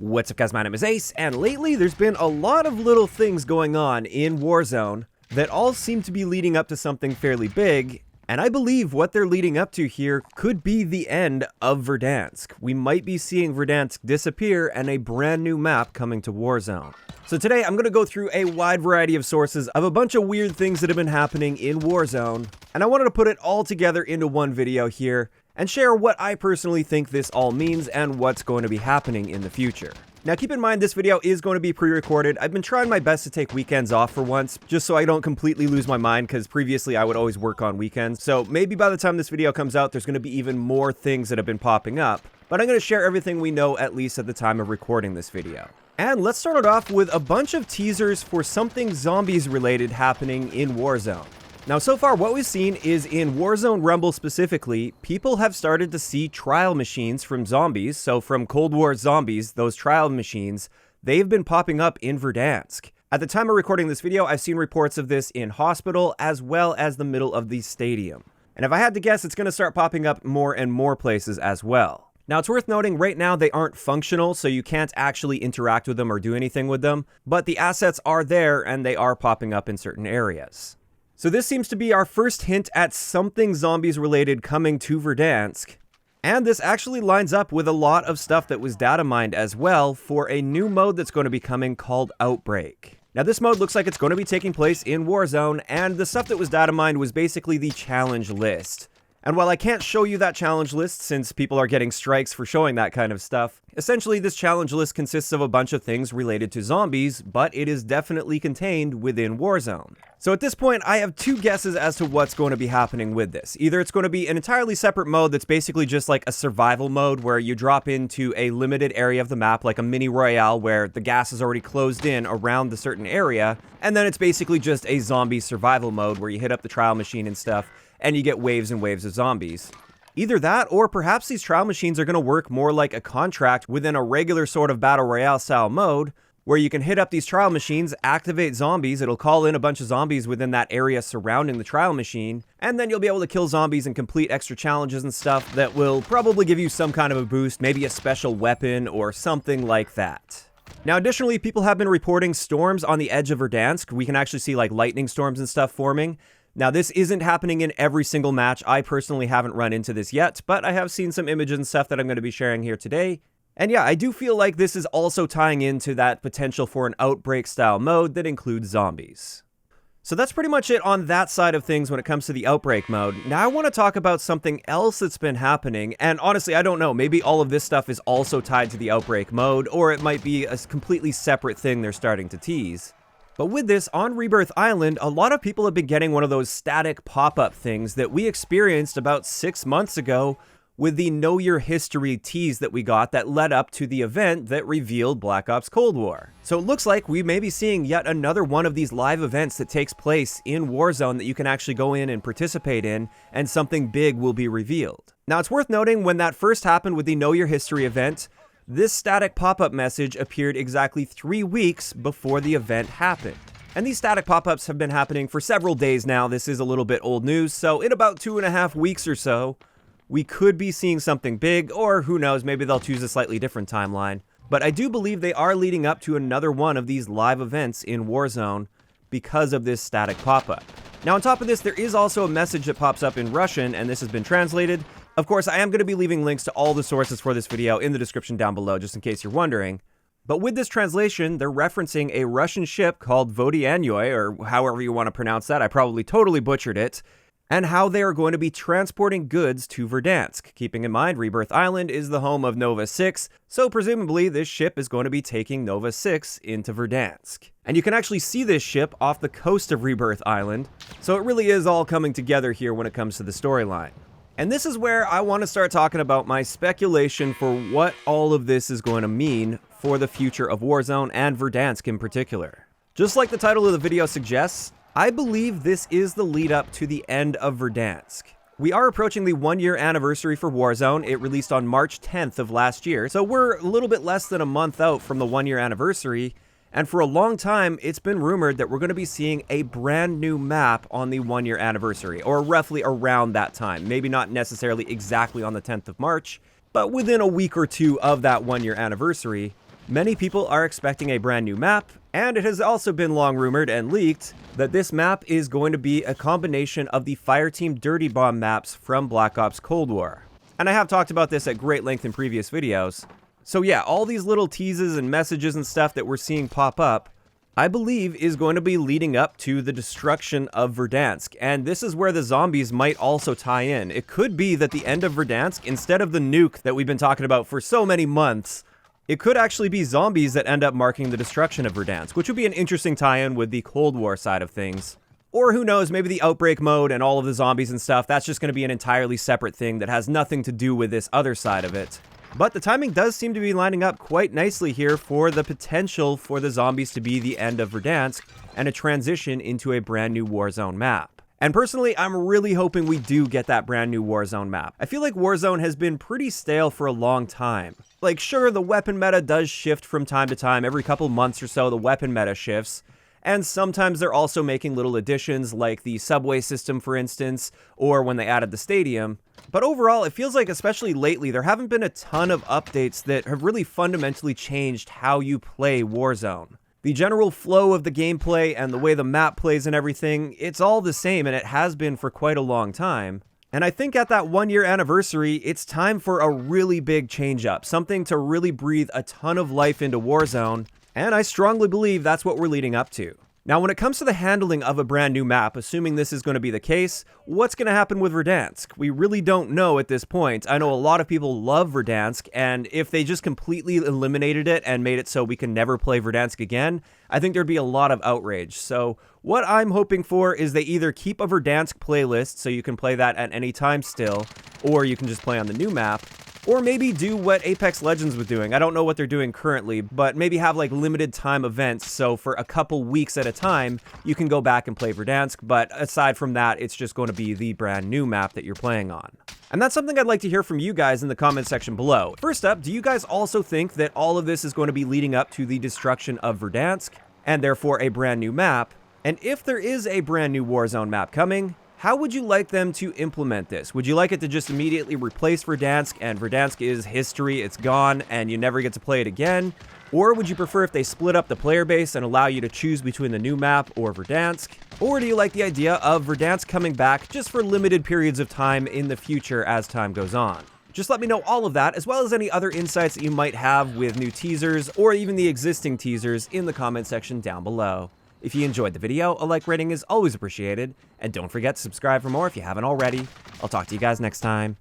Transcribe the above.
What's up guys, my name is Ace, and lately there's been a lot of little things going on in Warzone that all seem to be leading up to something fairly big, and I believe what they're leading up to here could be the end of Verdansk. We might be seeing Verdansk disappear and a brand new map coming to Warzone. So today I'm going to go through a wide variety of sources of a bunch of weird things that have been happening in Warzone, and I wanted to put it all together into one video here and share what I personally think this all means and what's going to be happening in the future. Now keep in mind this video is going to be pre-recorded. I've been trying my best to take weekends off for once, just so I don't completely lose my mind, because previously I would always work on weekends. So maybe by the time this video comes out, there's going to be even more things that have been popping up. But I'm going to share everything we know, at least at the time of recording this video. And let's start it off with a bunch of teasers for something zombies related happening in Warzone. Now, so far, what we've seen is in Warzone Rumble specifically, people have started to see trial machines from zombies. So from Cold War zombies, those trial machines, they've been popping up in Verdansk. At the time of recording this video, I've seen reports of this in hospital as well as the middle of the stadium. And if I had to guess, it's going to start popping up more and more places as well. Now, it's worth noting right now they aren't functional, so you can't actually interact with them or do anything with them, but the assets are there and they are popping up in certain areas. So this seems to be our first hint at something zombies related coming to Verdansk. And this actually lines up with a lot of stuff that was data mined as well for a new mode that's going to be coming called Outbreak. Now this mode looks like it's going to be taking place in Warzone, and the stuff that was data mined was basically the challenge list. And while I can't show you that challenge list since people are getting strikes for showing that kind of stuff, essentially this challenge list consists of a bunch of things related to zombies, but it is definitely contained within Warzone. So at this point, I have two guesses as to what's going to be happening with this. Either it's going to be an entirely separate mode that's basically just like a survival mode where you drop into a limited area of the map, like a mini royale where the gas is already closed in around the certain area, and then it's basically just a zombie survival mode where you hit up the trial machine and stuff, and you get waves and waves of zombies. Either that, or perhaps these trial machines are going to work more like a contract within a regular sort of battle royale style mode, where you can hit up these trial machines, activate zombies, it'll call in a bunch of zombies within that area surrounding the trial machine, and then you'll be able to kill zombies and complete extra challenges and stuff that will probably give you some kind of a boost, maybe a special weapon or something like that. Now, additionally, people have been reporting storms on the edge of Verdansk. We can actually see like lightning storms and stuff forming. Now, this isn't happening in every single match. I personally haven't run into this yet, but I have seen some images and stuff that I'm going to be sharing here today. And yeah, I do feel like this is also tying into that potential for an Outbreak style mode that includes zombies. So that's pretty much it on that side of things when it comes to the Outbreak mode. Now I want to talk about something else that's been happening, and honestly, I don't know, maybe all of this stuff is also tied to the Outbreak mode, or it might be a completely separate thing they're starting to tease. But with this, on Rebirth Island, a lot of people have been getting one of those static pop-up things that we experienced about 6 months ago with the Know Your History tease that we got that led up to the event that revealed Black Ops Cold War. So it looks like we may be seeing yet another one of these live events that takes place in Warzone that you can actually go in and participate in, and something big will be revealed. Now it's worth noting, when that first happened with the Know Your History event, this static pop-up message appeared exactly 3 weeks before the event happened. And these static pop-ups have been happening for several days now. This is a little bit old news, so in about 2.5 weeks or so, we could be seeing something big, or who knows, maybe they'll choose a slightly different timeline. But I do believe they are leading up to another one of these live events in Warzone because of this static pop-up. Now on top of this, there is also a message that pops up in Russian, and this has been translated. Of course, I am going to be leaving links to all the sources for this video in the description down below, just in case you're wondering. But with this translation, they're referencing a Russian ship called Verdansk, or however you want to pronounce that, I probably totally butchered it, and how they are going to be transporting goods to Verdansk. Keeping in mind, Rebirth Island is the home of Nova 6, so presumably this ship is going to be taking Nova 6 into Verdansk. And you can actually see this ship off the coast of Rebirth Island, so it really is all coming together here when it comes to the storyline. And this is where I want to start talking about my speculation for what all of this is going to mean for the future of Warzone and Verdansk in particular. Just like the title of the video suggests, I believe this is the lead up to the end of Verdansk. We are approaching the 1-year anniversary for Warzone. It released on March 10th of last year, so we're a little bit less than a month out from the 1-year anniversary. And for a long time, it's been rumored that we're going to be seeing a brand new map on the 1-year anniversary, or roughly around that time. Maybe not necessarily exactly on the 10th of March, but within a week or two of that 1-year anniversary. Many people are expecting a brand new map, and it has also been long rumored and leaked that this map is going to be a combination of the Fireteam Dirty Bomb maps from Black Ops Cold War. And I have talked about this at great length in previous videos. So yeah, all these little teases and messages and stuff that we're seeing pop up, I believe is going to be leading up to the destruction of Verdansk, and this is where the zombies might also tie in. It could be that the end of Verdansk, instead of the nuke that we've been talking about for so many months, it could actually be zombies that end up marking the destruction of Verdansk, which would be an interesting tie-in with the Cold War side of things. Or who knows, maybe the outbreak mode and all of the zombies and stuff, that's just going to be an entirely separate thing that has nothing to do with this other side of it. But the timing does seem to be lining up quite nicely here for the potential for the zombies to be the end of Verdansk and a transition into a brand new Warzone map. And personally, I'm really hoping we do get that brand new Warzone map. I feel like Warzone has been pretty stale for a long time. Like, sure, the weapon meta does shift from time to time. Every couple months or so, the weapon meta shifts. And sometimes they're also making little additions, like the subway system, for instance, or when they added the stadium. But overall, it feels like, especially lately, there haven't been a ton of updates that have really fundamentally changed how you play Warzone. The general flow of the gameplay and the way the map plays and everything, it's all the same, and it has been for quite a long time. And I think at that 1-year anniversary, it's time for a really big change-up, something to really breathe a ton of life into Warzone, and I strongly believe that's what we're leading up to. Now, when it comes to the handling of a brand new map, assuming this is going to be the case, what's going to happen with Verdansk? We really don't know at this point. I know a lot of people love Verdansk, and if they just completely eliminated it and made it so we can never play Verdansk again, I think there'd be a lot of outrage. So what I'm hoping for is they either keep a Verdansk playlist so you can play that at any time still, or you can just play on the new map, or maybe do what Apex Legends was doing. I don't know what they're doing currently, but maybe have like limited time events, so for a couple weeks at a time, you can go back and play Verdansk, but aside from that, it's just going to be the brand new map that you're playing on. And that's something I'd like to hear from you guys in the comment section below. First up, do you guys also think that all of this is going to be leading up to the destruction of Verdansk, and therefore a brand new map? And if there is a brand new Warzone map coming, how would you like them to implement this? Would you like it to just immediately replace Verdansk, and Verdansk is history, it's gone, and you never get to play it again? Or would you prefer if they split up the player base and allow you to choose between the new map or Verdansk? Or do you like the idea of Verdansk coming back just for limited periods of time in the future as time goes on? Just let me know all of that, as well as any other insights that you might have with new teasers, or even the existing teasers, in the comment section down below. If you enjoyed the video, a like rating is always appreciated, and don't forget to subscribe for more if you haven't already. I'll talk to you guys next time.